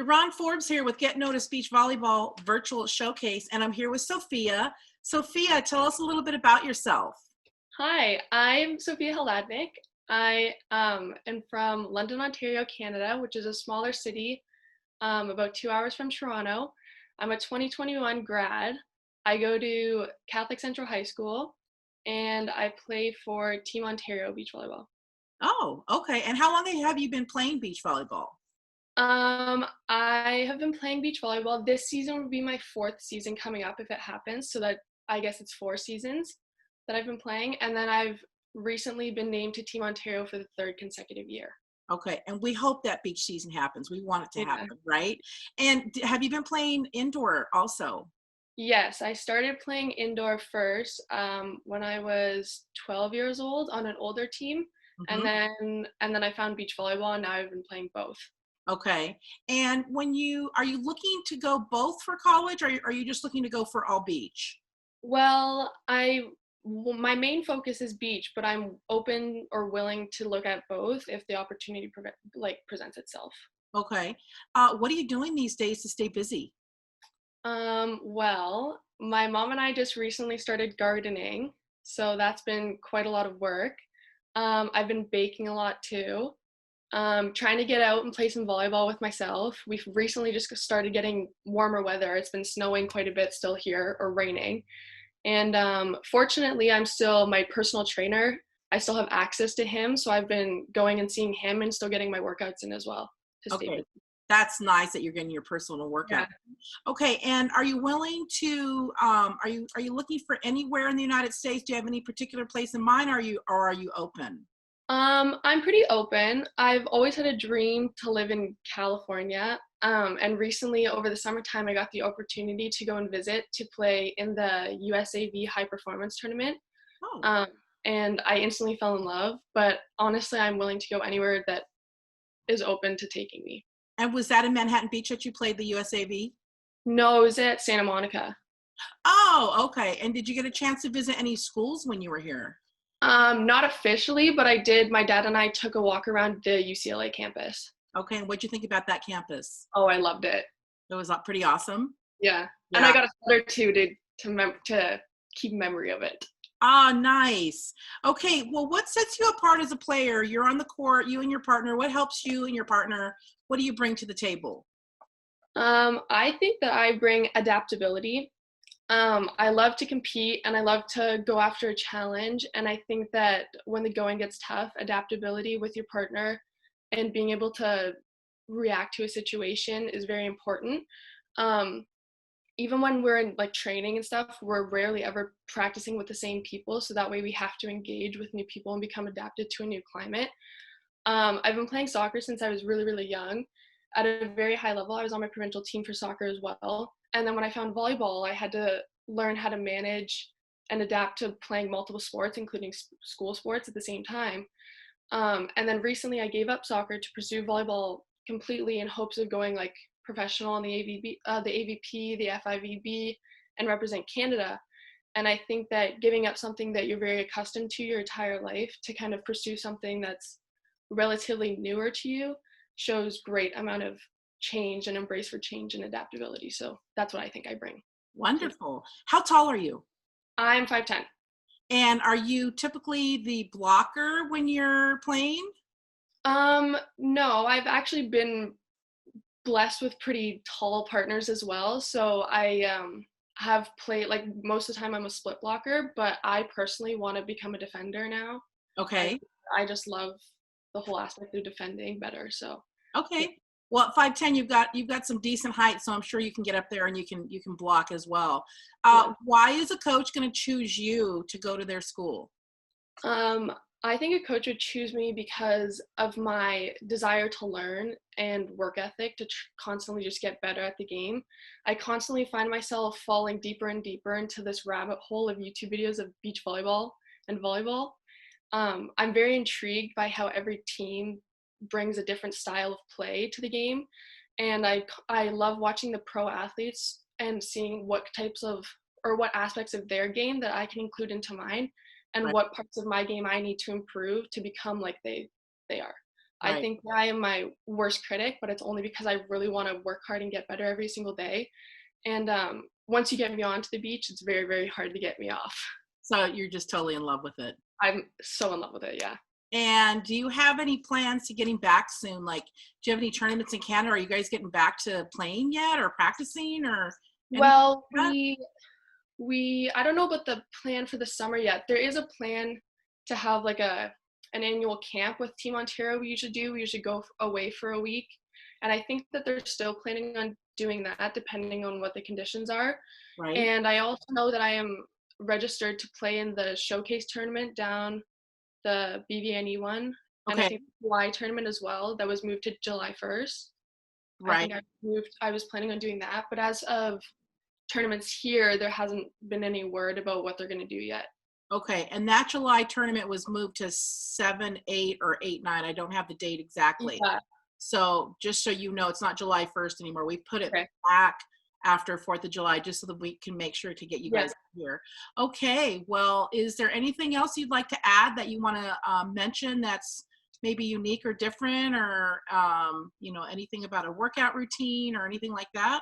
Ron Forbes here with Get Noticed Beach Volleyball Virtual Showcase, and I'm here with Sophia. Sophia, tell us a little bit about yourself. Hi, I'm Sophia Hladyniuk. I am from London, Ontario, Canada, which is a smaller city about 2 hours from Toronto. I'm a 2021 grad. I go to Catholic Central High School, and I play for Team Ontario Beach Volleyball. Oh, okay. And how long have you been playing beach volleyball? I have been playing beach volleyball. This season will be my fourth season coming up if it happens, so that I guess it's 4 seasons that I've been playing, and then I've recently been named to Team Ontario for the third consecutive year. Okay, and we hope that beach season happens. We want it to Yeah. happen, right? And have you been playing indoor also? Yes, I started playing indoor first when I was 12 years old on an older team, and Hmm. then I found beach volleyball, and now I've been playing both. Okay. And are you looking to go both for college, or are you just looking to go for all beach? Well, my main focus is beach, but I'm open or willing to look at both if the opportunity presents itself. Okay. What are you doing these days to stay busy? Well, my mom and I just recently started gardening, so that's been quite a lot of work. I've been baking a lot too. Trying to get out and play some volleyball with myself. We've recently just started getting warmer weather. It's been snowing quite a bit still here, or raining. And fortunately, I'm still my personal trainer. I still have access to him, so I've been going and seeing him and still getting my workouts in as well to stay Okay. busy. That's nice that you're getting your personal Yeah. workout. Okay, and are you willing to, are you looking for anywhere in the United States? Do you have any particular place in mind, or are you open? I'm pretty open. I've always had a dream to live in California. And recently, over the summertime, I got the opportunity to go and visit to play in the USAV High Performance Tournament. Oh, Um, and I instantly fell in love. But honestly, I'm willing to go anywhere that is open to taking me. and was that in Manhattan Beach that you played the USAV? No, it was at Santa Monica. Oh, okay. And did you get a chance to visit any schools when you were here? Not officially, but I did. My dad and I took a walk around the UCLA campus. Okay, and what'd you think about that campus? Oh, I loved it. It was pretty awesome. Yeah, and I Yeah. got a sweater too to keep memory of it. Ah, nice. Okay, well, what sets you apart as a player? You're on the court, you and your partner. What helps you and your partner? What do you bring to the table? I think that I bring adaptability. I love to compete and I love to go after a challenge. And I think that when the going gets tough, adaptability with your partner and being able to react to a situation is very important. Um, Even when we're in like training and stuff, we're rarely ever practicing with the same people. So that way we have to engage with new people and become adapted to a new climate. I've been playing soccer since I was really, really young. At a very high level, I was on my provincial team for soccer as well. And then when I found volleyball, I had to learn how to manage and adapt to playing multiple sports, including school sports at the same time. And then recently, I gave up soccer to pursue volleyball completely in hopes of going like professional on the AVP, the FIVB, and represent Canada. And I think that giving up something that you're very accustomed to your entire life to kind of pursue something that's relatively newer to you shows great amount of change and embrace for change and adaptability. So that's what I think I bring. Wonderful. How tall are you? I'm 5'10". And are you typically the blocker when you're playing? No, I've actually been blessed with pretty tall partners as well. So I have played like most of the time I'm a split blocker, but I personally want to become a defender now. I Okay. I just love the whole aspect of defending better. So yeah. Okay. Well, at 5'10", you've got some decent height, so I'm sure you can get up there and you can block as well. Yeah. Why is a coach going to choose you to go to their school? Um, I think a coach would choose me because of my desire to learn and work ethic to constantly just get better at the game. I constantly find myself falling deeper and deeper into this rabbit hole of YouTube videos of beach volleyball and volleyball. I'm very intrigued by how every team brings a different style of play to the game. And I love watching the pro athletes and seeing what types of or what aspects of their game that I can include into mine and Right. what parts of my game I need to improve to become like they are. I Right. think I am my worst critic, but it's only because I really want to work hard and get better every single day. And once you get me onto the beach, it's very, very hard to get me off. So you're just totally in love with it. I'm so in love with it. Yeah. And do you have any plans to getting back soon? Like, do you have any tournaments in Canada? Are you guys getting back to playing yet or practicing or anything Well, like that? we I don't know about the plan for the summer yet. There is a plan to have like an annual camp with Team Ontario. We usually do. We usually go away for a week, and I think that they're still planning on doing that depending on what the conditions are. Right. And I also know that I am registered to play in the showcase tournament down the BVNE one, and I Okay. think the July tournament as well that was moved to July 1st. I Right. think I was planning on doing that, but as of tournaments here, there hasn't been any word about what they're going to do yet. Okay. And that July tournament was moved to 7/8 or 8/9. I don't have the date exactly. Yeah. So just so you know, it's not July 1st anymore. We put it Okay. back after 4th of July just so that we can make sure to get you Yeah. guys here. Okay. Well, is there anything else you'd like to add that you want to mention that's maybe unique or different or, anything about a workout routine or anything like that?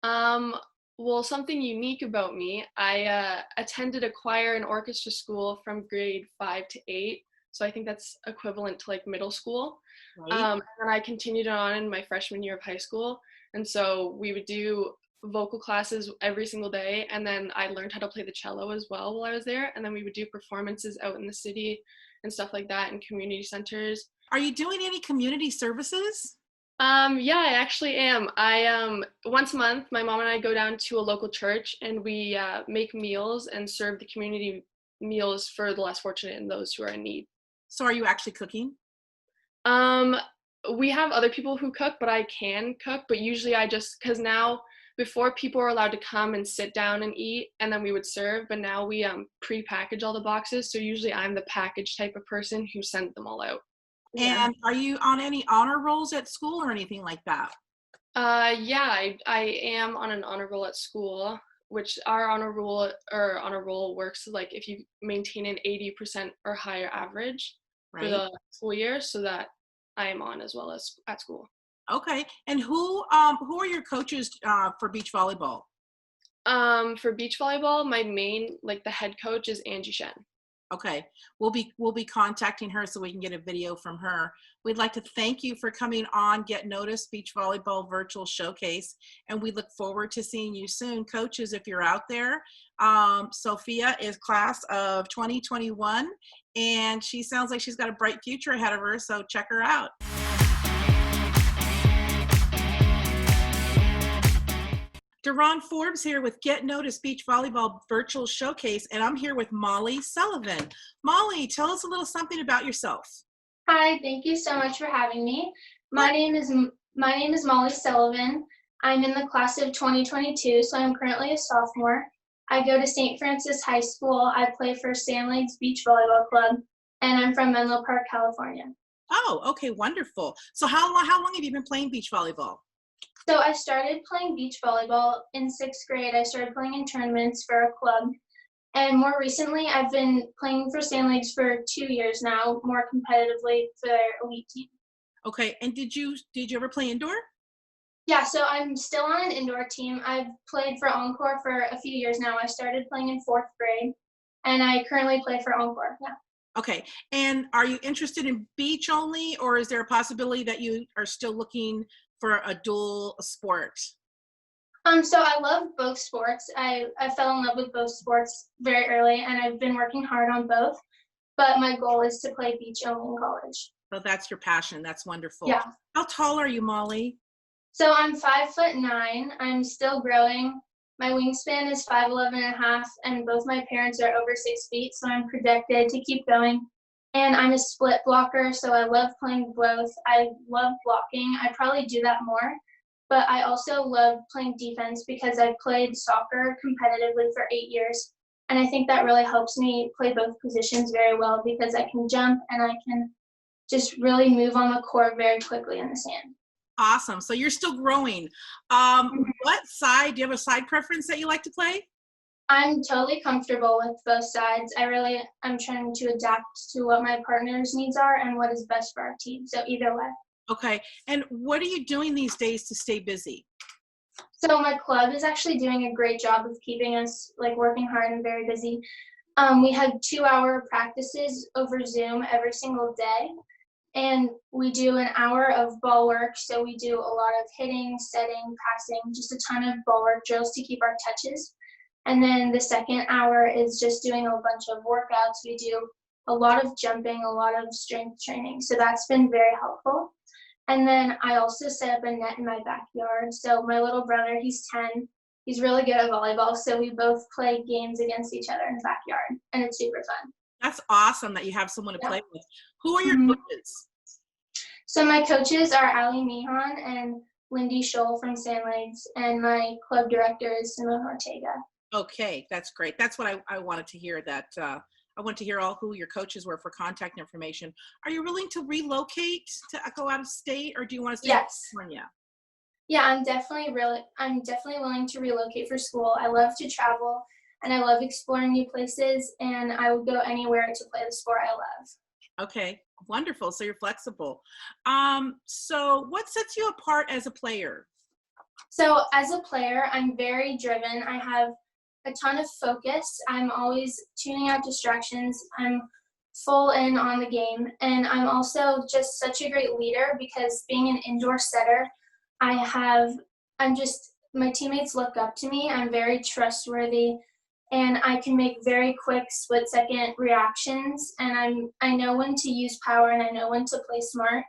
Um, well, something unique about me, I attended a choir and orchestra school from grade 5 to 8. So I think that's equivalent to like middle school. Right. And I continued on in my freshman year of high school. And so we would do vocal classes every single day. And then I learned how to play the cello as well while I was there. And then we would do performances out in the city and stuff like that in community centers. Are you doing any community services? Yeah, I actually am. I once a month, my mom and I go down to a local church and we make meals and serve the community meals for the less fortunate and those who are in need. So are you actually cooking? Um, we have other people who cook, but I can cook. But usually, I just because now before people were allowed to come and sit down and eat, and then we would serve. But now we pre-package all the boxes, so usually I'm the package type of person who sent them all out. Yeah. And are you on any honor rolls at school or anything like that? Yeah, I am on an honor roll at school, which our honor roll works like if you maintain an 80% or higher average for Right. the school year, so that I am on as well as at school. Okay. And who are your coaches for beach volleyball? For beach volleyball, my main like the head coach is Angie Shen. Okay. We'll be contacting her so we can get a video from her. We'd like to thank you for coming on Get Noticed Beach Volleyball Virtual Showcase, and we look forward to seeing you soon. Coaches, if you're out there, Sophia is class of 2021, and she sounds like she's got a bright future ahead of her, so check her out. Deron Forbes here with Get Noticed Beach Volleyball Virtual Showcase, and I'm here with Molly Sullivan. Molly, tell us a little something about yourself. Hi, thank you so much for having me. What? My name is Molly Sullivan. I'm in the class of 2022, so I'm currently a sophomore. I go to St. Francis High School. I play for Sand Lakes Beach Volleyball Club, and I'm from Menlo Park, California. Oh, okay, wonderful. So how long have you been playing beach volleyball? So I started playing beach volleyball in 6th grade. I started playing in tournaments for a club. And more recently, I've been playing for Sand Lakes for 2 years now, more competitively for their elite team. Okay, and did you ever play indoor? Yeah, so I'm still on an indoor team. I've played for Encore for a few years now. I started playing in 4th grade, and I currently play for Encore. Yeah. Okay, and are you interested in beach only, or is there a possibility that you are still looking for a dual sport? So I love both sports. I fell in love with both sports very early, and I've been working hard on both. But my goal is to play beach only in college. So that's your passion. That's wonderful. Yeah. How tall are you, Molly? So I'm 5'9". I'm still growing. My wingspan is 5'11.5", and both my parents are over 6 feet, so I'm projected to keep going. And I'm a split blocker, so I love playing both. I love blocking. I probably do that more. But I also love playing defense because I've played soccer competitively for 8 years. And I think that really helps me play both positions very well because I can jump and I can just really move on the court very quickly in the sand. Awesome. So you're still growing. What side? Do you have a side preference that you like to play? I'm totally comfortable with both sides. I'm trying to adapt to what my partner's needs are and what is best for our team. So either way. Okay. And what are you doing these days to stay busy? So my club is actually doing a great job of keeping us like working hard and very busy. We have 2-hour practices over Zoom every single day. And we do an hour of ball work. So we do a lot of hitting, setting, passing, just a ton of ball work drills to keep our touches. And then the second hour is just doing a bunch of workouts. We do a lot of jumping, a lot of strength training. So that's been very helpful. And then I also set up a net in my backyard. So my little brother, he's 10. He's really good at volleyball. So we both play games against each other in the backyard. And it's super fun. That's awesome that you have someone to play with. Who are your Mhm. coaches? So my coaches are Ali Mihan and Lindy Scholl from Sand Lakes. And my club director is Simone Ortega. Okay, that's great. That's what I wanted to hear. That I want to hear all who your coaches were for contact information. Are you willing to relocate to go out of state, or do you want to stay Yes. in California? Yeah, I'm definitely willing to relocate for school. I love to travel and I love exploring new places, and I would go anywhere to play the sport I love. Okay, wonderful. So you're flexible. So what sets you apart as a player? So as a player, I'm very driven. I have a ton of focus. I'm always tuning out distractions. I'm full in on the game. And I'm also just such a great leader because being an indoor setter, my teammates look up to me. I'm very trustworthy and I can make very quick split-second reactions. And I know when to use power and I know when to play smart.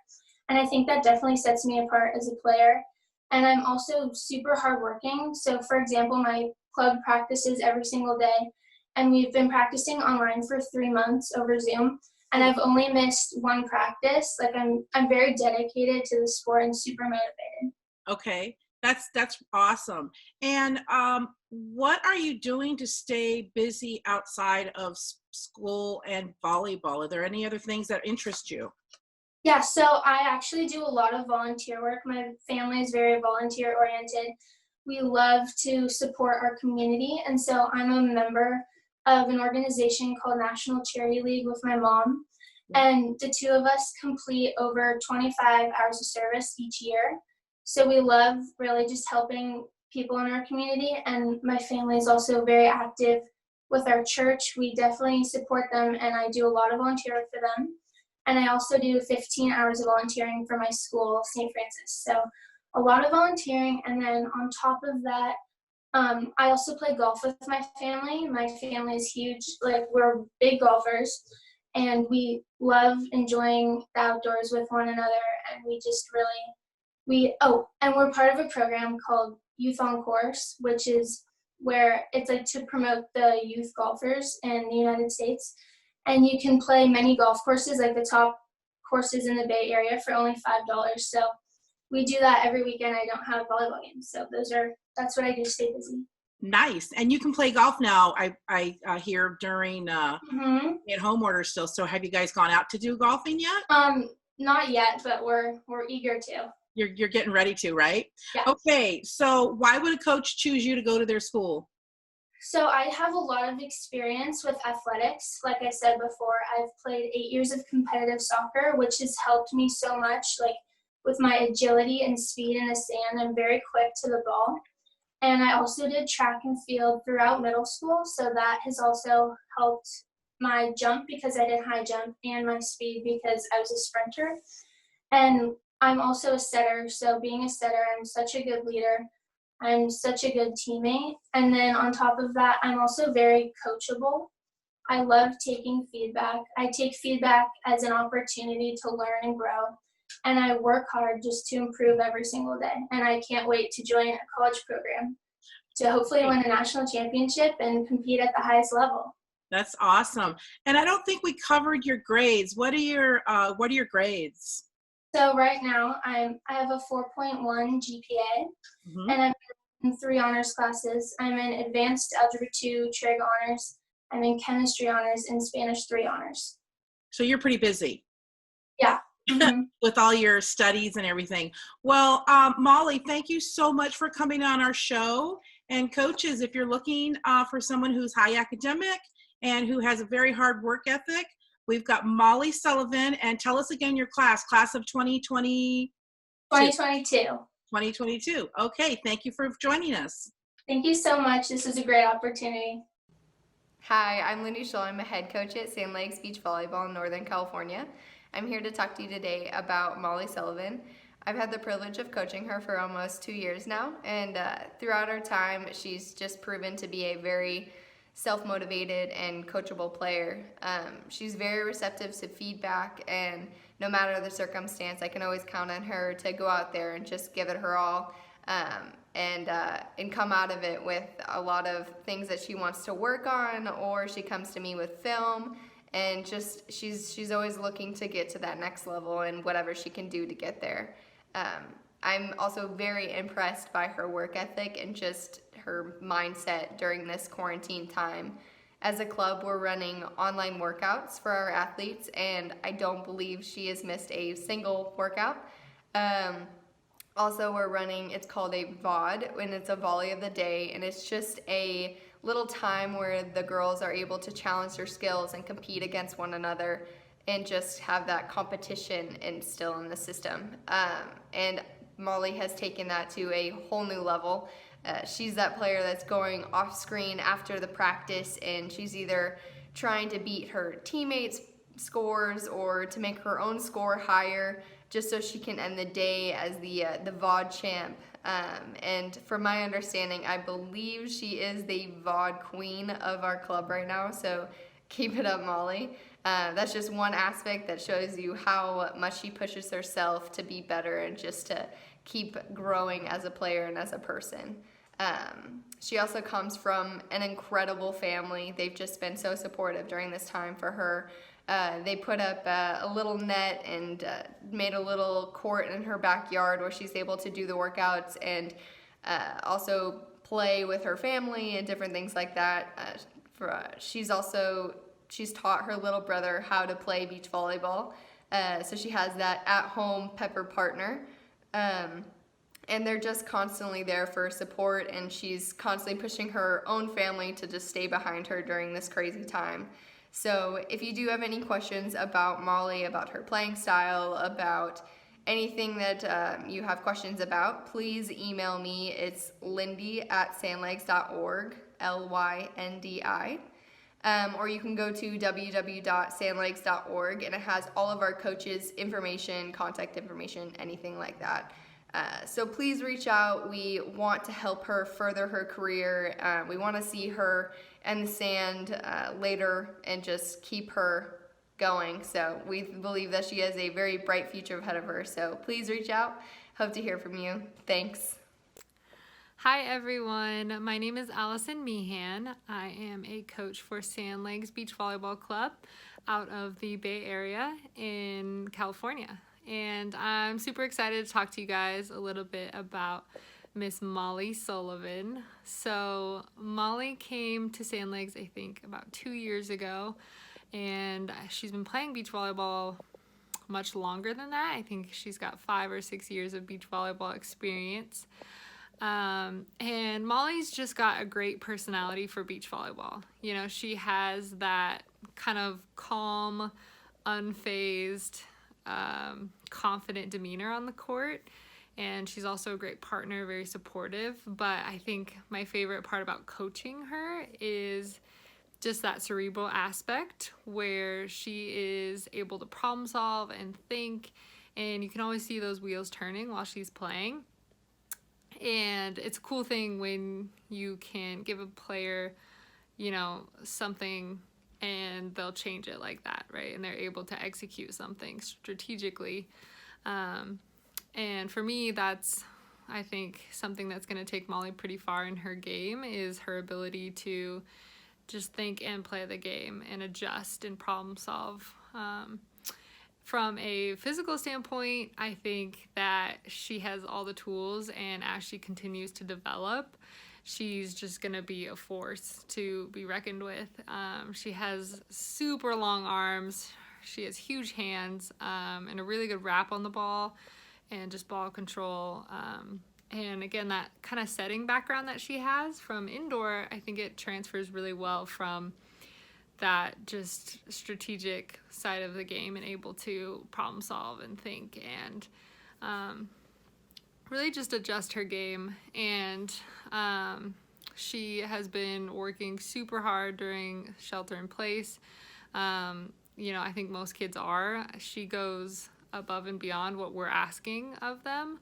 And I think that definitely sets me apart as a player. And I'm also super hardworking. So for example, my club practices every single day. And we've been practicing online for 3 months over Zoom. And I've only missed one practice. Like I'm very dedicated to the sport and super motivated. Okay, that's awesome. And what are you doing to stay busy outside of school and volleyball? Are there any other things that interest you? Yeah, so I actually do a lot of volunteer work. My family is very volunteer oriented. We love to support our community. And so I'm a member of an organization called National Charity League with my mom. And the two of us complete over 25 hours of service each year. So we love really just helping people in our community. And my family is also very active with our church. We definitely support them, and I do a lot of volunteer work for them. And I also do 15 hours of volunteering for my school, St. Francis. So a lot of volunteering. And then on top of that, I also play golf with my family. My family is huge. Like, we're big golfers. And we love enjoying the outdoors with one another. And we just really, and we're part of a program called Youth on Course, which is where it's like to promote the youth golfers in the United States. And you can play many golf courses, like the top courses in the Bay Area, for only $5. So we do that every weekend. I don't have volleyball games. So that's what I do to stay busy. Nice. And you can play golf now, I hear, during at-home order still. So have you guys gone out to do golfing yet? Not yet, but we're eager to. You're getting ready to, right? Yeah. Okay. So why would a coach choose you to go to their school? So I have a lot of experience with athletics. Like I said before, I've played 8 years of competitive soccer, which has helped me so much, like with my agility and speed in the sand. I'm very quick to the ball. And I also did track and field throughout middle school. So that has also helped my jump because I did high jump, and my speed because I was a sprinter. And I'm also a setter. So being a setter, I'm such a good leader. I'm such a good teammate. And then on top of that, I'm also very coachable. I love taking feedback. I take feedback as an opportunity to learn and grow. And I work hard just to improve every single day. And I can't wait to join a college program to hopefully win a national championship and compete at the highest level. That's awesome. And I don't think we covered your grades. What are your grades? So right now I have a 4.1 GPA, and I'm in 3 honors classes. I'm in Advanced Algebra 2 Trig honors. I'm in Chemistry honors and Spanish 3 honors. So you're pretty busy. Yeah. With all your studies and everything. Well, Molly, thank you so much for coming on our show. And coaches, if you're looking for someone who's high academic and who has a very hard work ethic, we've got Molly Sullivan. And tell us again your class of 2020. 2022. 2022. Okay, thank you for joining us. Thank you so much. This was a great opportunity. Hi, I'm Lindy Schull. I'm a head coach at Sand Lakes Beach Volleyball in Northern California. I'm here to talk to you today about Molly Sullivan. I've had the privilege of coaching her for almost 2 years now, and throughout our time, she's just proven to be a very self-motivated and coachable player. She's very receptive to feedback, and no matter the circumstance, I can always count on her to go out there and just give it her all. And come out of it with a lot of things that she wants to work on, or she comes to me with film, and just she's always looking to get to that next level and whatever she can do to get there. I'm also very impressed by her work ethic and just her mindset during this quarantine time. As a club, we're running online workouts for our athletes, and I don't believe she has missed a single workout. Also, we're running, it's called a VOD, and it's a volley of the day, and it's just a little time where the girls are able to challenge their skills and compete against one another and just have that competition instill in the system. And Molly has taken that to a whole new level. She's that player that's going off screen after the practice, and she's either trying to beat her teammates' scores or to make her own score higher, just so she can end the day as the VOD champ. And from my understanding, I believe she is the VOD queen of our club right now, so keep it up, Molly. That's just one aspect that shows you how much she pushes herself to be better and just to keep growing as a player and as a person. She also comes from an incredible family. They've just been so supportive during this time for her. They put up a little net and made a little court in her backyard where she's able to do the workouts and also play with her family and different things like that. She's taught her little brother how to play beach volleyball, so she has that at-home pepper partner. And they're just constantly there for support, and she's constantly pushing her own family to just stay behind her during this crazy time. So if you do have any questions about Molly, about her playing style, about anything that you have questions about, please email me. It's lindy@sandlegs.org, LYNDI. Or you can go to www.sandlegs.org, and it has all of our coaches' information, contact information, anything like that. So please reach out. We want to help her further her career. We want to see her in the sand later and just keep her going. So we believe that she has a very bright future ahead of her. So please reach out. Hope to hear from you. Thanks. Hi everyone, my name is Allison Meehan. I am a coach for Sand Lakes Beach Volleyball Club out of the Bay Area in California. And I'm super excited to talk to you guys a little bit about Miss Molly Sullivan. So Molly came to Sand Lakes, I think, about 2 years ago, and she's been playing beach volleyball much longer than that. I think she's got 5 or 6 years of beach volleyball experience. And Molly's just got a great personality for beach volleyball. You know, she has that kind of calm, unfazed, confident demeanor on the court, and she's also a great partner, very supportive. But I think my favorite part about coaching her is just that cerebral aspect where she is able to problem solve and think, and you can always see those wheels turning while she's playing. And it's a cool thing when you can give a player, you know, something and they'll change it like that, right? And they're able to execute something strategically. And for me, that's, I think, something that's going to take Molly pretty far in her game is her ability to just think and play the game and adjust and problem solve. From a physical standpoint, I think that she has all the tools, and as she continues to develop, she's just going to be a force to be reckoned with. She has super long arms, she has huge hands, and a really good wrap on the ball, and just ball control. And again, that kind of setting background that she has from indoor, I think it transfers really well from that just strategic side of the game and able to problem solve and think and really just adjust her game. And she has been working super hard during shelter in place. I think most kids are. She goes above and beyond what we're asking of them.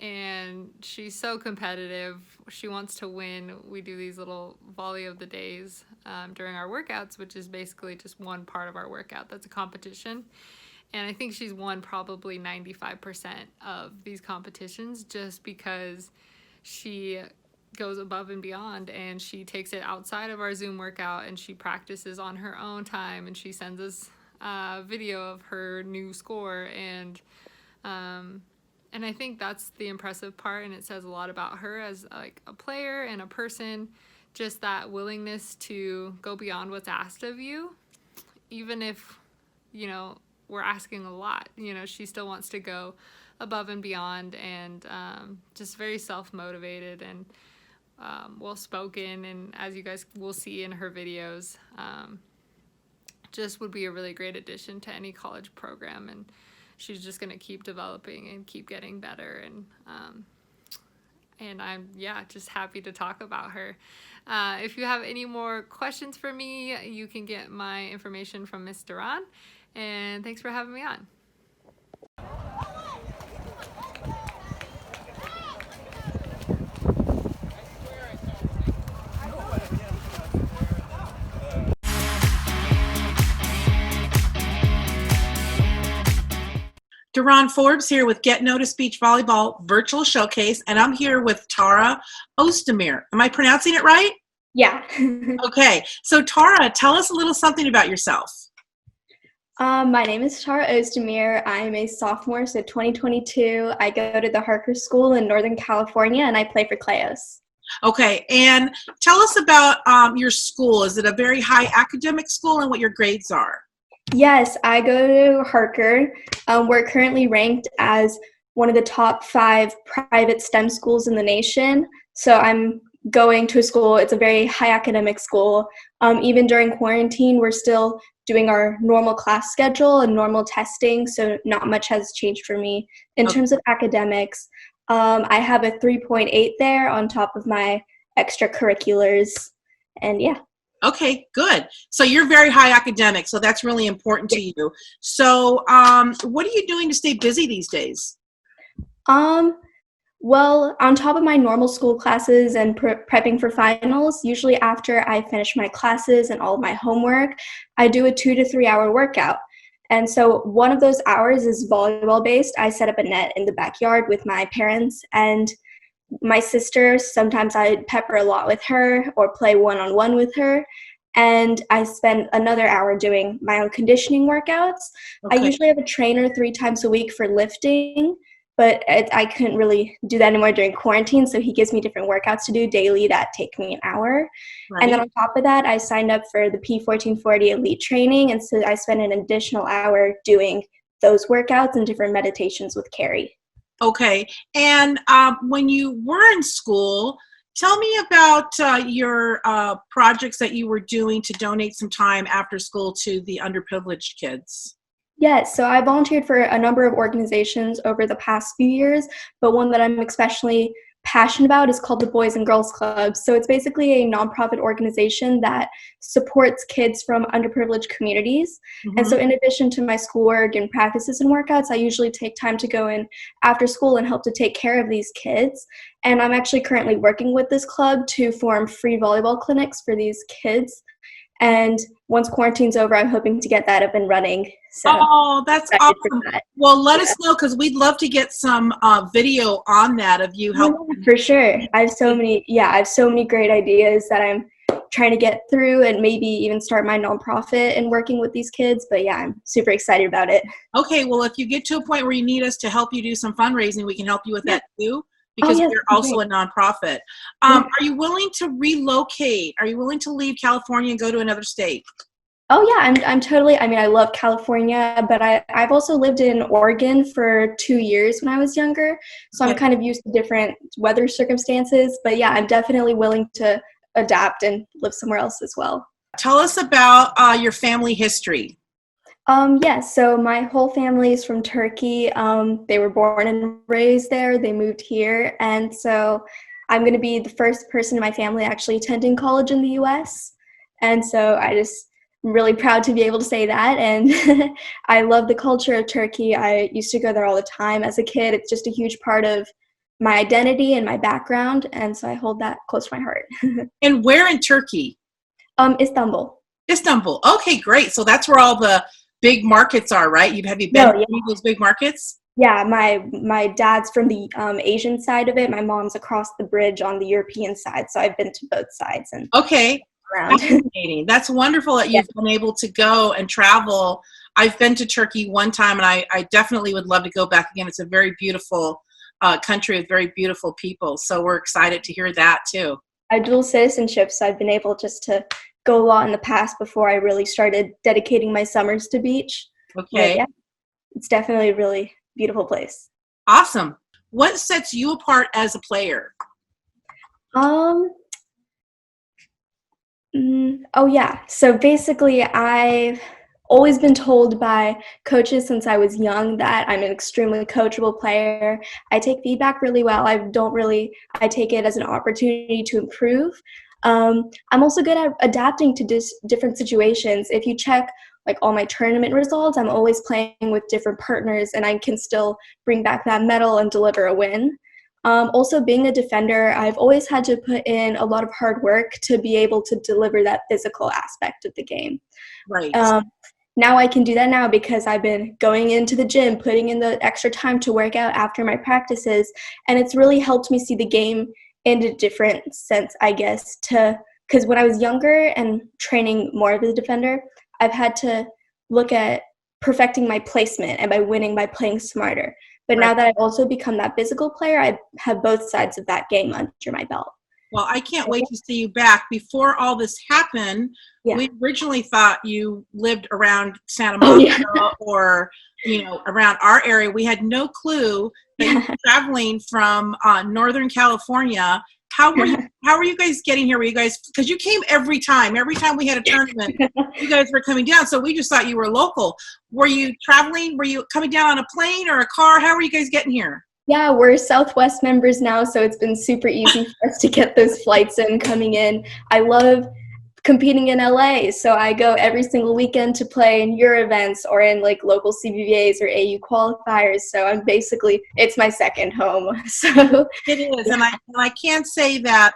And she's so competitive. She wants to win. We do these little volley of the days during our workouts, which is basically just one part of our workout that's a competition. And I think she's won probably 95% of these competitions just because she goes above and beyond, and she takes it outside of our Zoom workout, and she practices on her own time, and she sends us a video of her new score. And I think that's the impressive part, and it says a lot about her as like a player and a person, just that willingness to go beyond what's asked of you, even if, we're asking a lot. She still wants to go above and beyond, and just very self-motivated and well-spoken, and as you guys will see in her videos, just would be a really great addition to any college program. And she's just going to keep developing and keep getting better. And I'm, just happy to talk about her. If you have any more questions for me, you can get my information from Miss Duran. And thanks for having me on. Duran Forbes here with Get Noticed Beach Volleyball Virtual Showcase, and I'm here with Tara Ozdemir. Am I pronouncing it right? Yeah. Okay, so Tara, tell us a little something about yourself. My name is Tara Ozdemir. I'm a sophomore, so 2022. I go to the Harker School in Northern California, and I play for Clayos. Okay, and tell us about your school. Is it a very high academic school, and what your grades are? Yes, I go to Harker. We're currently ranked as one of the top 5 private STEM schools in the nation. So I'm going to a school, it's a very high academic school. Even during quarantine, we're still doing our normal class schedule and normal testing, so not much has changed for me. In terms of academics, I have a 3.8 there on top of my extracurriculars, and yeah. Okay, good. So you're very high academic, so that's really important to you. So what are you doing to stay busy these days? Well, on top of my normal school classes and prepping for finals, usually after I finish my classes and all of my homework, I do a 2 to 3 hour workout. And so one of those hours is volleyball based. I set up a net in the backyard with my parents and my sister. Sometimes I pepper a lot with her or play one-on-one with her. And I spend another hour doing my own conditioning workouts. Okay. I usually have a trainer 3 times a week for lifting, but I couldn't really do that anymore during quarantine. So he gives me different workouts to do daily that take me an hour. Right. And then on top of that, I signed up for the P1440 elite training. And so I spent an additional hour doing those workouts and different meditations with Carrie. Okay. And when you were in school, tell me about your projects that you were doing to donate some time after school to the underprivileged kids. Yes, so I volunteered for a number of organizations over the past few years, but one that I'm especially passionate about is called the Boys and Girls Club. So it's basically a nonprofit organization that supports kids from underprivileged communities. Mm-hmm. And so in addition to my schoolwork and practices and workouts, I usually take time to go in after school and help to take care of these kids. And I'm actually currently working with this club to form free volleyball clinics for these kids. And once quarantine's over, I'm hoping to get that up and running. So that's awesome. Well, let us know, because we'd love to get some video on that of you helping. For sure. I have so many great ideas that I'm trying to get through and maybe even start my nonprofit and working with these kids. But yeah, I'm super excited about it. Okay, well, if you get to a point where you need us to help you do some fundraising, we can help you with that too. Because we're also a nonprofit. Are you willing to relocate? Are you willing to leave California and go to another state? Oh yeah, I'm totally. I mean, I love California, but I've also lived in Oregon for 2 years when I was younger, so I'm Okay. kind of used to different weather circumstances. But yeah, I'm definitely willing to adapt and live somewhere else as well. Tell us about your family history. Yes, so my whole family is from Turkey. They were born and raised there. They moved here, and so I'm going to be the first person in my family actually attending college in the U.S. And so I'm really proud to be able to say that. And I love the culture of Turkey. I used to go there all the time as a kid. It's just a huge part of my identity and my background, and so I hold that close to my heart. And where in Turkey? Istanbul. Istanbul. Okay, great. So that's where all the big markets are, right? Have you been No, to any of those big markets? yeah, my dad's from the Asian side of it. My mom's across the bridge on the European side, so I've been to both sides and Okay, around. fascinating. That's wonderful that you've been able to go and travel. I've been to Turkey one time, and I definitely would love to go back again. It's a very beautiful country with very beautiful people. So we're excited to hear that too. I have dual citizenship, so I've been able just to go a lot in the past before I really started dedicating my summers to beach. Okay, But yeah, it's definitely a really beautiful place. awesome. What sets you apart as a player? Um, oh yeah. So basically, I've always been told by coaches since I was young that I'm an extremely coachable player. I take feedback really well. I take it as an opportunity to improve. I'm also good at adapting to different situations. If you check like all my tournament results, I'm always playing with different partners, and I can still bring back that medal and deliver a win. Also, being a defender, I've always had to put in a lot of hard work to be able to deliver that physical aspect of the game. Right. Now I can do that now because I've been going into the gym, putting in the extra time to work out after my practices, and it's really helped me see the game in a different sense, I guess, because when I was younger and training more as a defender, I've had to look at perfecting my placement and by winning by playing smarter. But now that I've also become that physical player, I have both sides of that game under my belt. Well, I can't wait to see you back. Before all this happened, we originally thought you lived around Santa Monica or, around our area. We had no clue that you were traveling from Northern California. How were you guys getting here? Were you guys, because you came every time we had a tournament, you guys were coming down. So we just thought you were local. Were you traveling? Were you coming down on a plane or a car? How were you guys getting here? Yeah, we're Southwest members now, so it's been super easy for us to get those flights in, coming in. I love competing in LA, so I go every single weekend to play in your events or in like local CBVAs or AU qualifiers. So it's my second home. So it is, and I can say that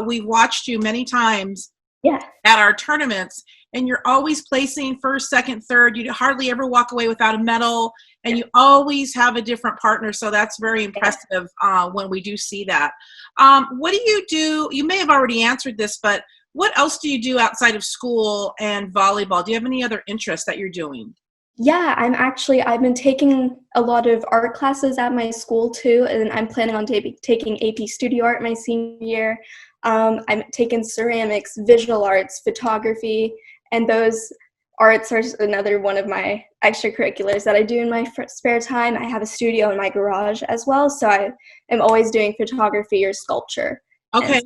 we've watched you many times at our tournaments, and you're always placing first, second, third. You hardly ever walk away without a medal, and you always have a different partner. So that's very impressive when we do see that. What do you do? You may have already answered this, but what else do you do outside of school and volleyball? Do you have any other interests that you're doing? Yeah, I've been taking a lot of art classes at my school too, and I'm planning on taking AP Studio Art my senior year. I'm taking ceramics, visual arts, photography, and those arts are another one of my extracurriculars that I do in my spare time. I have a studio in my garage as well, so I am always doing photography or sculpture. Okay.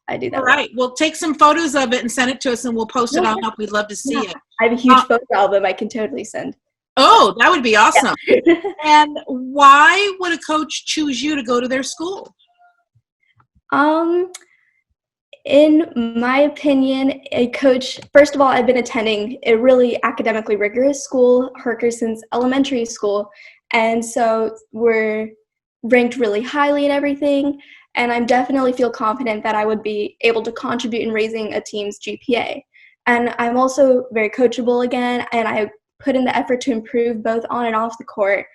I do that. All right. Well, take some photos of it and send it to us, and we'll post it on up. We'd love to see it. I have a huge photo album I can totally send. Oh, that would be awesome. Yeah. And why would a coach choose you to go to their school? In my opinion, a coach, first of all, I've been attending a really academically rigorous school, Herker, since elementary school. And so we're ranked really highly in everything. And I definitely feel confident that I would be able to contribute in raising a team's GPA. And I'm also very coachable again, and I put in the effort to improve both on and off the court.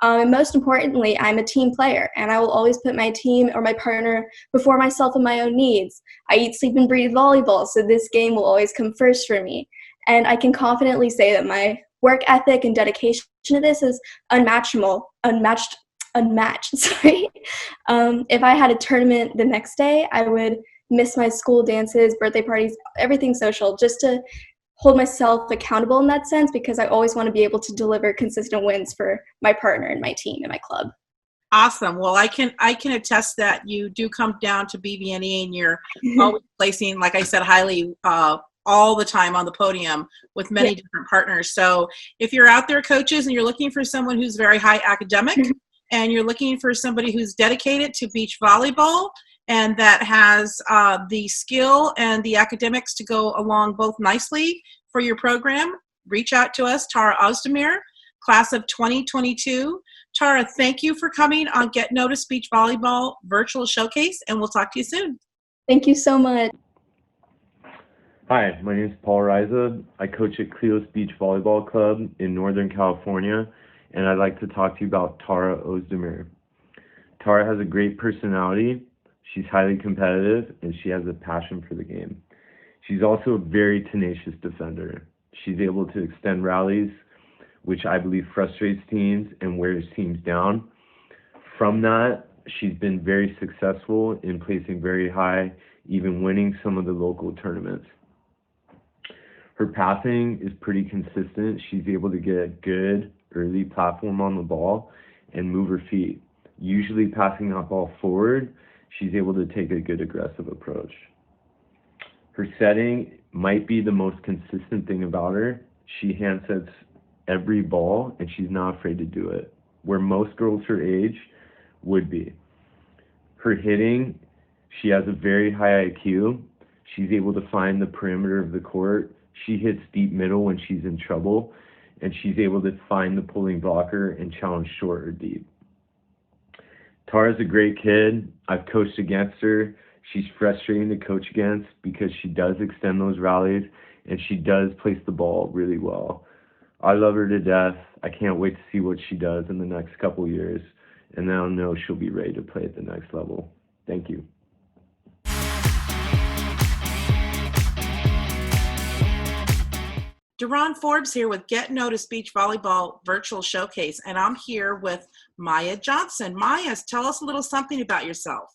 And most importantly, I'm a team player, and I will always put my team or my partner before myself and my own needs. I eat, sleep, and breathe volleyball, so this game will always come first for me. And I can confidently say that my work ethic and dedication to this is unmatched. Sorry. If I had a tournament the next day, I would miss my school dances, birthday parties, everything social, just to hold myself accountable in that sense, because I always want to be able to deliver consistent wins for my partner and my team and my club. Awesome. Well, I can attest that you do come down to BVNE and you're always placing, like I said, highly all the time on the podium with many different partners. So if you're out there, coaches, and you're looking for someone who's very high academic and you're looking for somebody who's dedicated to beach volleyball and that has the skill and the academics to go along both nicely for your program, reach out to us, Tara Ozdemir, class of 2022. Tara, thank you for coming on Get Noticed Beach Volleyball Virtual Showcase, and we'll talk to you soon. Thank you so much. Hi, my name is Paul Riza. I coach at Cleos Beach Volleyball Club in Northern California, and I'd like to talk to you about Tara Ozdemir. Tara has a great personality. She's highly competitive, and she has a passion for the game. She's also a very tenacious defender. She's able to extend rallies, which I believe frustrates teams and wears teams down. From that, she's been very successful in placing very high, even winning some of the local tournaments. Her passing is pretty consistent. She's able to get a good early platform on the ball and move her feet. Usually passing that ball forward, she's able to take a good aggressive approach. Her setting might be the most consistent thing about her. She hand sets every ball, and she's not afraid to do it, where most girls her age would be. Her hitting, she has a very high IQ. She's able to find the perimeter of the court. She hits deep middle when she's in trouble, and she's able to find the pulling blocker and challenge short or deep. Tara's a great kid. I've coached against her. She's frustrating to coach against because she does extend those rallies, and she does place the ball really well. I love her to death. I can't wait to see what she does in the next couple of years, and then I'll know she'll be ready to play at the next level. Thank you. Deron Forbes here with Get Noticed Beach Volleyball Virtual Showcase, and I'm here with Mya Johnson. Mya, tell us a little something about yourself.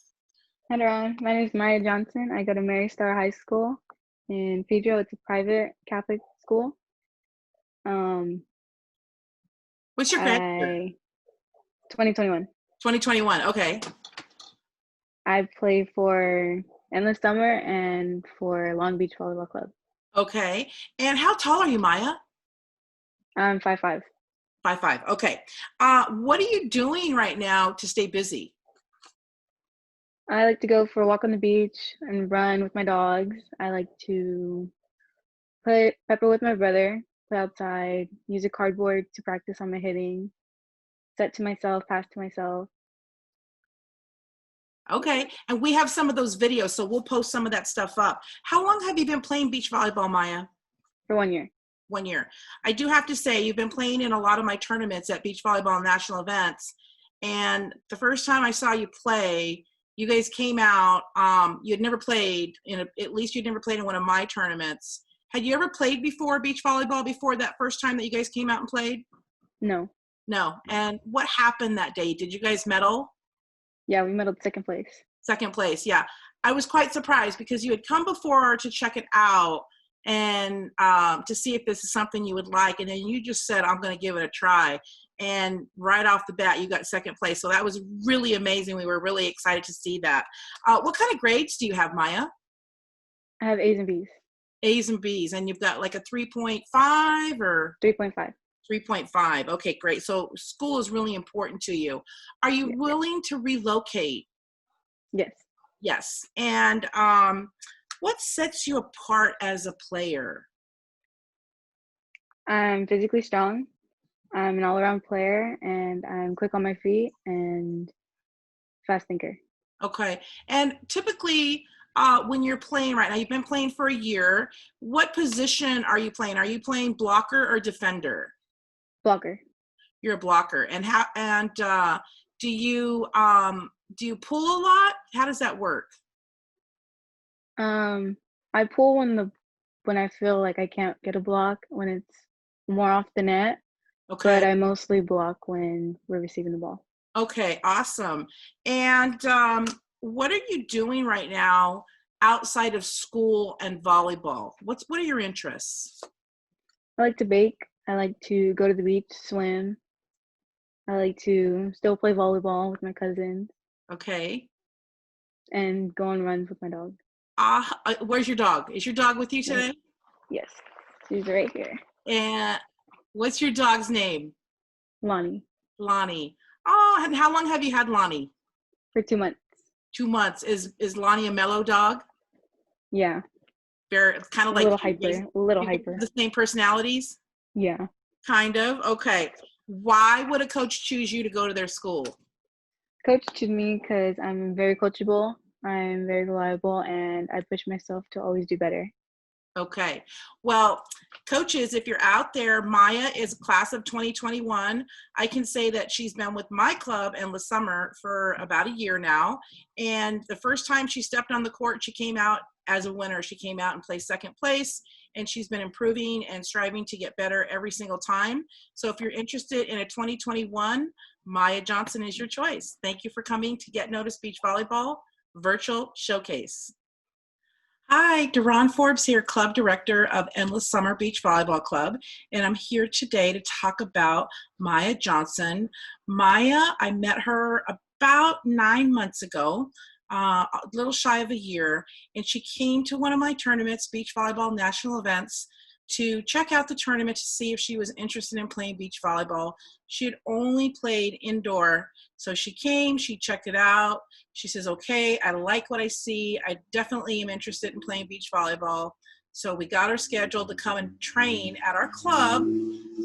Hi, Deron. My name is Mya Johnson. I go to Mary Star High School in Pedro. It's a private Catholic school. What's your grade year? 2021. 2021, okay. I play for Endless Summer and for Long Beach Volleyball Club. Okay, and how tall are you, Mya? I'm 5'5". 5'5", okay. What are you doing right now to stay busy? I like to go for a walk on the beach and run with my dogs. I like to play pepper with my brother, play outside, use a cardboard to practice on my hitting, set to myself, pass to myself. Okay, and we have some of those videos, so we'll post some of that stuff up. How long have you been playing beach volleyball, Mya? For 1 year. 1 year. I do have to say, you've been playing in a lot of my tournaments at beach volleyball national events, and the first time I saw you play, you guys came out, you'd never played, at least you'd never played in one of my tournaments. Had you ever played before beach volleyball before that first time that you guys came out and played? No. No. And what happened that day? Did you guys medal? Yeah, we medaled second place. Second place, yeah. I was quite surprised because you had come before to check it out and to see if this is something you would like. And then you just said, I'm going to give it a try. And right off the bat, you got second place. So that was really amazing. We were really excited to see that. What kind of grades do you have, Mya? I have A's and B's. A's and B's. And you've got like a 3.5 or? 3.5. 3.5. Okay, great. So school is really important to you. Are you willing to relocate? Yes. Yes. And what sets you apart as a player? I'm physically strong. I'm an all-around player, and I'm quick on my feet and fast thinker. Okay. And typically, when you're playing right now, you've been playing for a year. What position are you playing? Are you playing blocker or defender? Blocker. You're a blocker. And do you pull a lot? How does that work? I pull when I feel like I can't get a block, when it's more off the net. Okay. But I mostly block when we're receiving the ball. Okay, awesome. And what are you doing right now outside of school and volleyball? What are your interests? I like to bake. I like to go to the beach, swim. I like to still play volleyball with my cousins Okay. and go on runs with my dog. Where's your dog? Is your dog with you today? Yes, she's right here. And what's your dog's name? Lonnie, Lonnie. Oh, and how long have you had Lonnie? for 2 months. 2 months. Is Lonnie a mellow dog? Yeah, Very kind of a like little hyper, a little you guys hyper. have the same personalities? Yeah. Kind of. Okay. Why would a coach choose you to go to their school? Coach chose me because I'm very coachable, I'm very reliable, and I push myself to always do better. Okay. Well, coaches, if you're out there, Mya is class of 2021. I can say that she's been with my club Endless Summer for about a year now. And the first time she stepped on the court, she came out as a winner. She came out and placed second place, and she's been improving and striving to get better every single time. So if you're interested in a 2021, Mya Johnson is your choice. Thank you for coming to Get Noticed Beach Volleyball Virtual Showcase. Hi, Deron Forbes here, Club Director of Endless Summer Beach Volleyball Club, and I'm here today to talk about Mya Johnson. Mya, I met her about 9 months ago, a little shy of a year, and she came to one of my tournaments, beach volleyball national events, to check out the tournament to see if she was interested in playing beach volleyball. She had only played indoor, so she came, she checked it out. She says, okay, I like what I see. I definitely am interested in playing beach volleyball. So we got her scheduled to come and train at our club.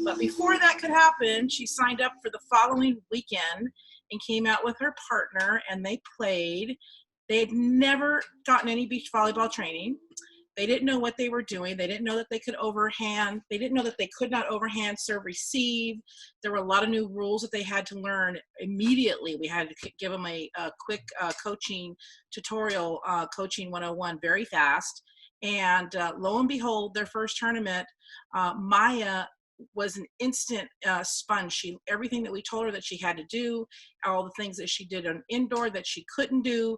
But before that could happen, she signed up for the following weekend and came out with her partner, and they played. They had never gotten any beach volleyball training. They didn't know what they were doing. They didn't know that they could overhand. They didn't know that they could not overhand serve receive. There were a lot of new rules that they had to learn immediately. We had to give them a quick coaching tutorial, Coaching 101, very fast. And lo and behold, their first tournament, Mya was an instant sponge. Everything that we told her that she had to do, all the things that she did on indoor that she couldn't do,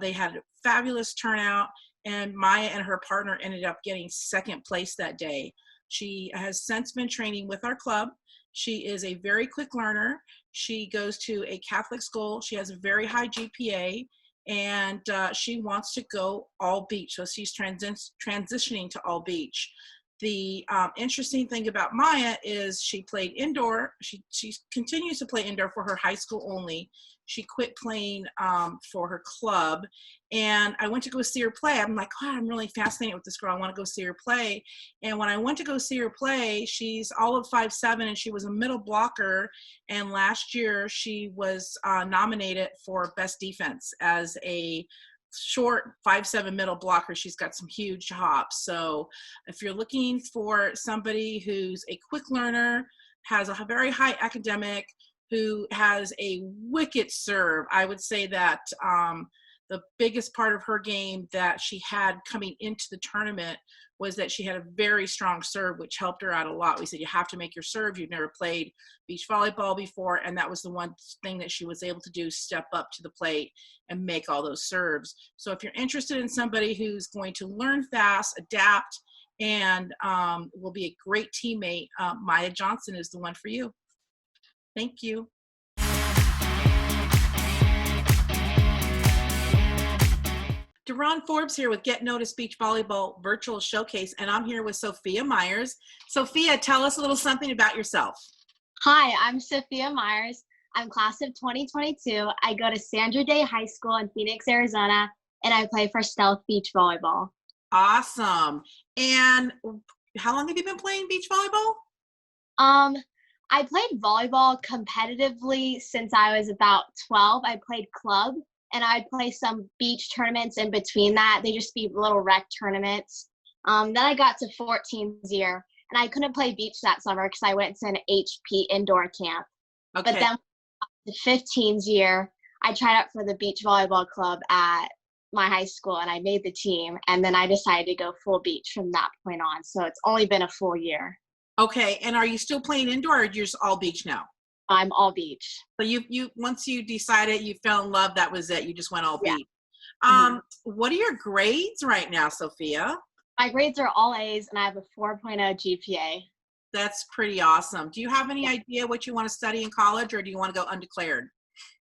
they had a fabulous turnout. And Mya and her partner ended up getting second place that day. She has since been training with our club. She is a very quick learner. She goes to a Catholic school. She has a very high GPA, and she wants to go all beach. So she's transitioning to all beach. The interesting thing about Mya is she played indoor. She continues to play indoor for her high school only. She quit playing for her club. And I went to go see her play. I'm like, God, I'm really fascinated with this girl. I want to go see her play. And when I went to go see her play, she's all of 5'7", and she was a middle blocker. And last year, she was nominated for Best Defense as a short 5'7" middle blocker. She's got some huge hops. So if you're looking for somebody who's a quick learner, has a very high academic, who has a wicked serve, I would say that the biggest part of her game that she had coming into the tournament was that she had a very strong serve, which helped her out a lot. We said, you have to make your serve. You've never played beach volleyball before. And that was the one thing that she was able to do, step up to the plate and make all those serves. So if you're interested in somebody who's going to learn fast, adapt, and will be a great teammate, Mya Johnson is the one for you. Thank you. Deron Forbes here with Get Noticed Beach Volleyball Virtual Showcase, and I'm here with Sophia Myers. Sophia, tell us a little something about yourself. Hi, I'm Sophia Myers. I'm class of 2022. I go to Sandra Day High School in Phoenix, Arizona, and I play for Stealth Beach Volleyball. Awesome. And how long have you been playing beach volleyball? I played volleyball competitively since I was about 12. I played club, and I'd play some beach tournaments in between that. They just be little rec tournaments. Then I got to 14th year, and I couldn't play beach that summer because I went to an HP indoor camp. Okay. But then the 15th year, I tried out for the beach volleyball club at my high school, and I made the team. And then I decided to go full beach from that point on. So it's only been a full year. Okay. And are you still playing indoor, or you're just all beach now? I'm all beach. So you once you decided you fell in love, that was it. You just went all beach. What are your grades right now, Sophia? My grades are all A's, and I have a 4.0 GPA. That's pretty awesome. Do you have any idea what you want to study in college, or do you want to go undeclared?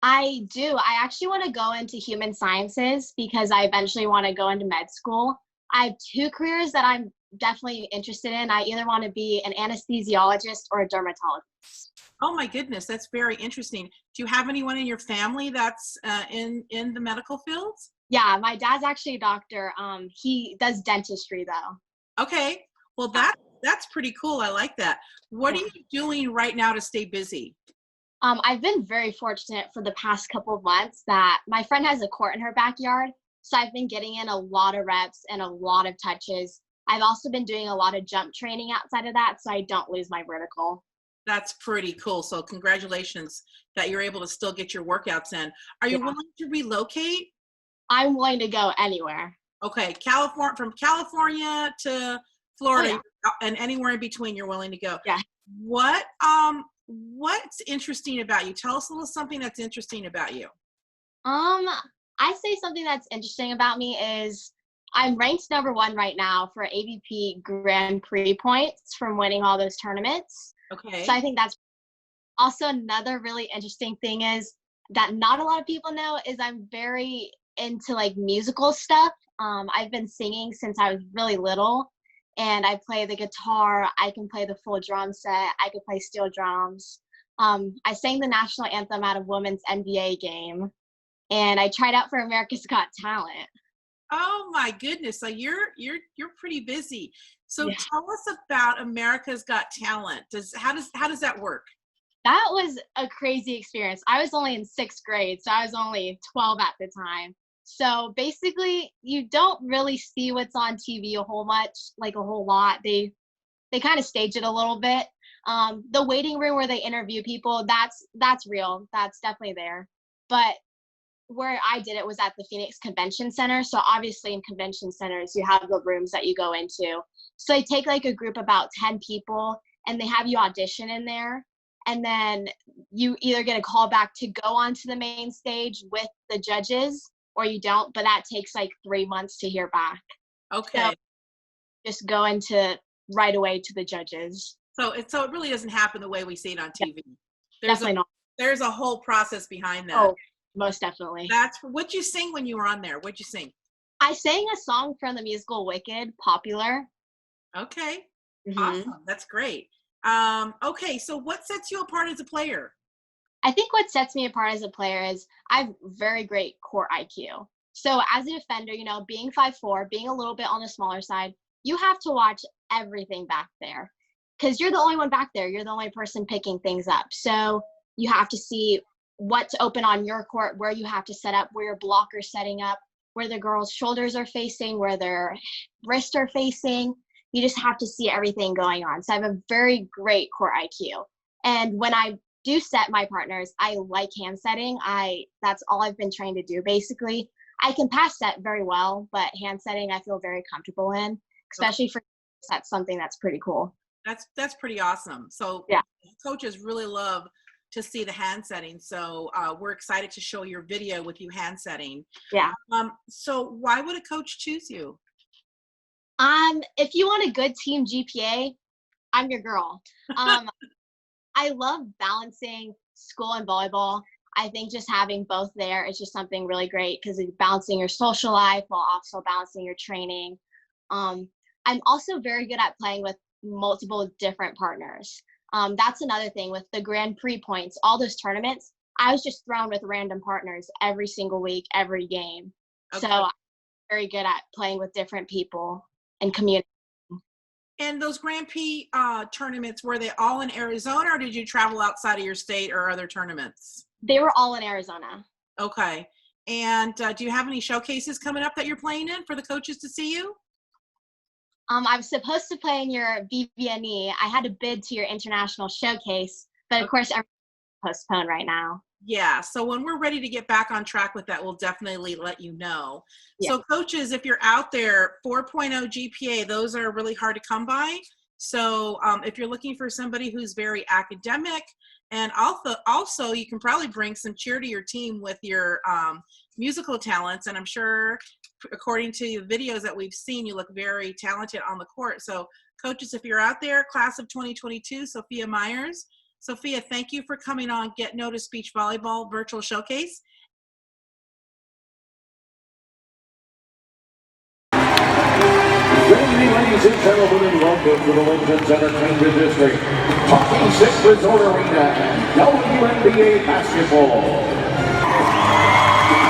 I do. I actually want to go into human sciences because I eventually want to go into med school. I have two careers that I'm definitely interested in. I either want to be an anesthesiologist or a dermatologist. Oh my goodness, that's very interesting. Do you have anyone in your family that's in the medical fields? Yeah, my dad's actually a doctor. He does dentistry though. Okay, well that's pretty cool. I like that. What are you doing right now to stay busy? I've been very fortunate for the past couple of months that my friend has a court in her backyard. So I've been getting in a lot of reps and a lot of touches. I've also been doing a lot of jump training outside of that so I don't lose my vertical. That's pretty cool. So congratulations that you're able to still get your workouts in. Are you willing to relocate? I'm willing to go anywhere. Okay, from California to Florida and anywhere in between you're willing to go. Yeah. What's interesting about you? Tell us a little something that's interesting about you. I say something that's interesting about me is I'm ranked #1 right now for AVP Grand Prix points from winning all those tournaments. Okay. So I think that's also another really interesting thing is that not a lot of people know is I'm very into like musical stuff. I've been singing since I was really little, and I play the guitar. I can play the full drum set. I could play steel drums. I sang the national anthem at a women's NBA game, and I tried out for America's Got Talent. Oh my goodness! So you're pretty busy. So tell us about America's Got Talent. How does that work? That was a crazy experience. I was only in 6th grade, so I was only 12 at the time. So basically, you don't really see what's on TV a whole lot. They kind of stage it a little bit. The waiting room where they interview people, that's real. That's definitely there. But where I did it was at the Phoenix Convention Center. So obviously in convention centers, you have the rooms that you go into. So they take like a group about 10 people and they have you audition in there. And then you either get a call back to go onto the main stage with the judges or you don't, but that takes like 3 months to hear back. Okay. So just go into right away to the judges. So it really doesn't happen the way we see it on TV. Definitely not. There's a whole process behind that. Oh, most definitely. What'd you sing when you were on there? What'd you sing? I sang a song from the musical Wicked, Popular. Okay. Mm-hmm. Awesome. That's great. Okay, so what sets you apart as a player? I think what sets me apart as a player is I have very great court IQ. So as a defender, being 5'4", being a little bit on the smaller side, you have to watch everything back there because you're the only one back there. You're the only person picking things up. So you have to see what's open on your court, where you have to set up, where your blocker's setting up, where the girls' shoulders are facing, where their wrists are facing. You just have to see everything going on. So I have a very great court IQ. And when I do set my partners, I like hand setting. That's all I've been trained to do, basically. I can pass set very well, but hand setting I feel very comfortable in, especially for that's something that's pretty cool. That's pretty awesome. So yeah, coaches really love to see the hand setting. So we're excited to show your video with you hand setting. Yeah. So why would a coach choose you? If you want a good team GPA, I'm your girl. I love balancing school and volleyball. I think just having both there is just something really great because it's balancing your social life while also balancing your training. I'm also very good at playing with multiple different partners. That's another thing with the Grand Prix points, all those tournaments, I was just thrown with random partners every single week, every game. Okay. So I'm very good at playing with different people and communicating. And those Grand Prix tournaments, were they all in Arizona or did you travel outside of your state or other tournaments? They were all in Arizona. Okay. And do you have any showcases coming up that you're playing in for the coaches to see you? I was supposed to play in your VVNE. I had to bid to your international showcase, but of course everything's postponed right now. Yeah, so when we're ready to get back on track with that, we'll definitely let you know. Yeah. So coaches, if you're out there, 4.0 GPA, those are really hard to come by. So if you're looking for somebody who's very academic, and also you can probably bring some cheer to your team with your musical talents. And I'm sure, according to the videos that we've seen, you look very talented on the court. So coaches, if you're out there, class of 2022, Sophia Myers. Sophia, thank you for coming on Get Noticed Beach Volleyball Virtual Showcase. Good evening, ladies and gentlemen, and welcome to the Lincoln's Entertainment District, Talking 6 Resort Arena, WNBA basketball.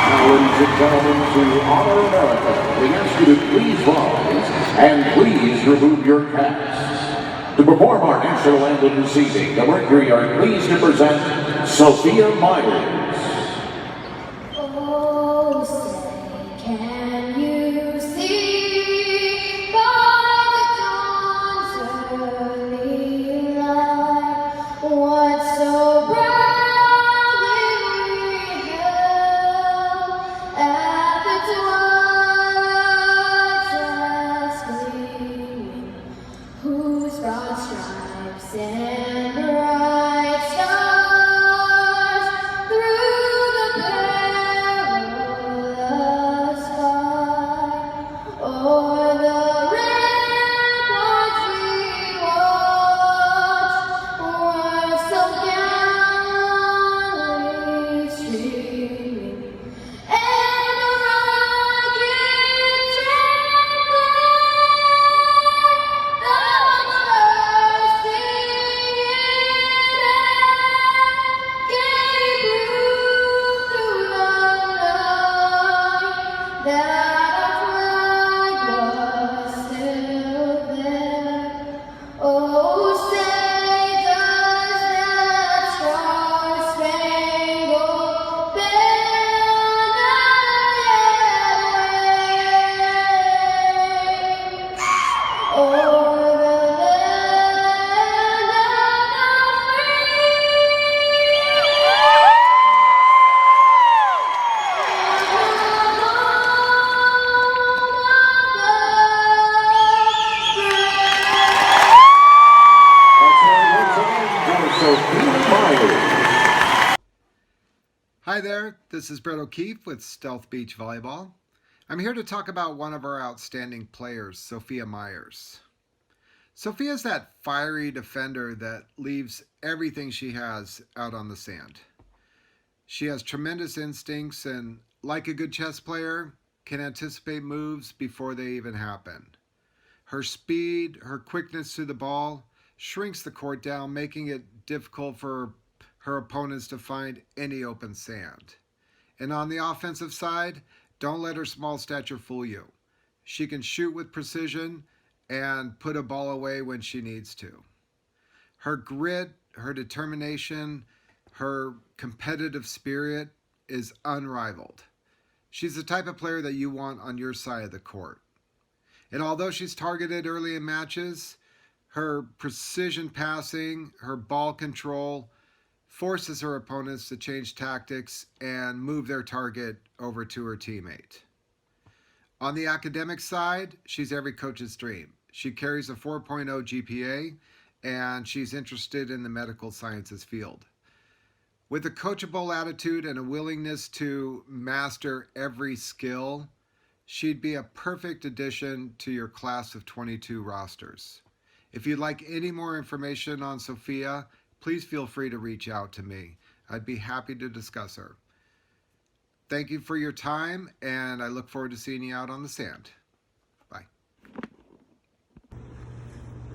Now, ladies and gentlemen, to honor America, we ask you to please rise and please remove your caps. To perform our national anthem this evening, the Mercury are pleased to present Sophia Myers. Hi there, this is Brett O'Keefe with Stealth Beach Volleyball. I'm here to talk about one of our outstanding players, Sophia Myers. Sophia is that fiery defender that leaves everything she has out on the sand. She has tremendous instincts and, like a good chess player, can anticipate moves before they even happen. Her speed, her quickness to the ball, shrinks the court down, making it difficult for her opponents to find any open sand. And on the offensive side, don't let her small stature fool you. She can shoot with precision and put a ball away when she needs to. Her grit, her determination, her competitive spirit is unrivaled. She's the type of player that you want on your side of the court. And although she's targeted early in matches, her precision passing, her ball control, forces her opponents to change tactics and move their target over to her teammate. On the academic side, she's every coach's dream. She carries a 4.0 GPA, and she's interested in the medical sciences field. With a coachable attitude and a willingness to master every skill, she'd be a perfect addition to your class of 22 rosters. If you'd like any more information on Sophia, please feel free to reach out to me. I'd be happy to discuss her. Thank you for your time, and I look forward to seeing you out on the sand. Bye.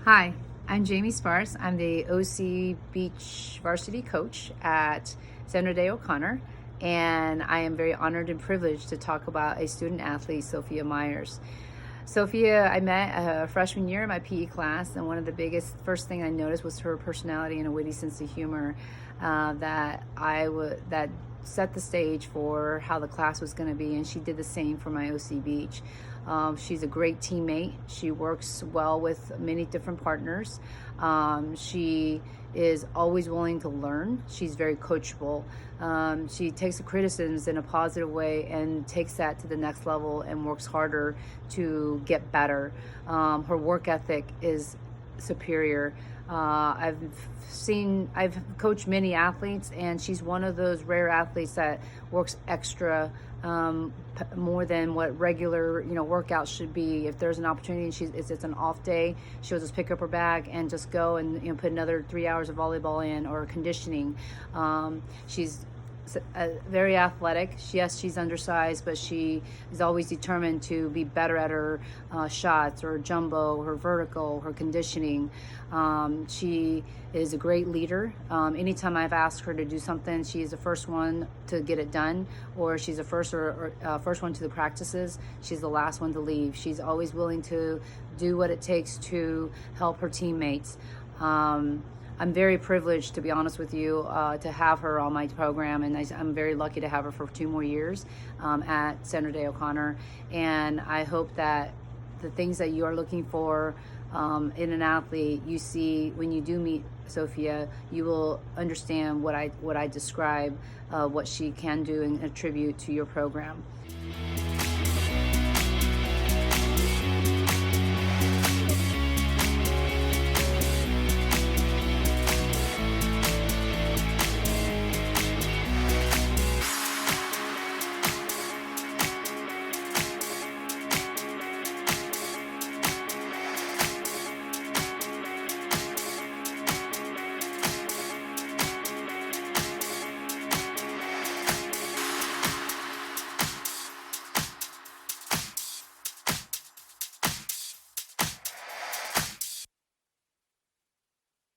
Hi, I'm Jamie Sparse. I'm the OC Beach varsity coach at Sandra Day O'Connor, and I am very honored and privileged to talk about a student athlete, Sophia Myers. Sophia, I met freshman year in my PE class, and one of the first thing I noticed was her personality and a witty sense of humor that set the stage for how the class was going to be, and she did the same for my OC Beach. She's a great teammate. She works well with many different partners. She is always willing to learn. She's very coachable. She takes the criticisms in a positive way and takes that to the next level and works harder to get better. Her work ethic is superior. I've coached many athletes, and she's one of those rare athletes that works extra more than what regular workouts should be. If there's an opportunity and it's an off day, she'll just pick up her bag and just go and put another 3 hours of volleyball in, or conditioning. She's very athletic. Yes, she's undersized, but she is always determined to be better at her shots, or jumbo, her vertical, her conditioning. She is a great leader. Anytime I've asked her to do something, she is the first one to get it done, or she's the first one to the practices. She's the last one to leave. She's always willing to do what it takes to help her teammates. I'm very privileged, to be honest with you, to have her on my program, and I'm very lucky to have her for 2 more years at Sandra Day O'Connor. And I hope that the things that you are looking for in an athlete, you see when you do meet Sophia, you will understand what I describe, what she can do and attribute to your program.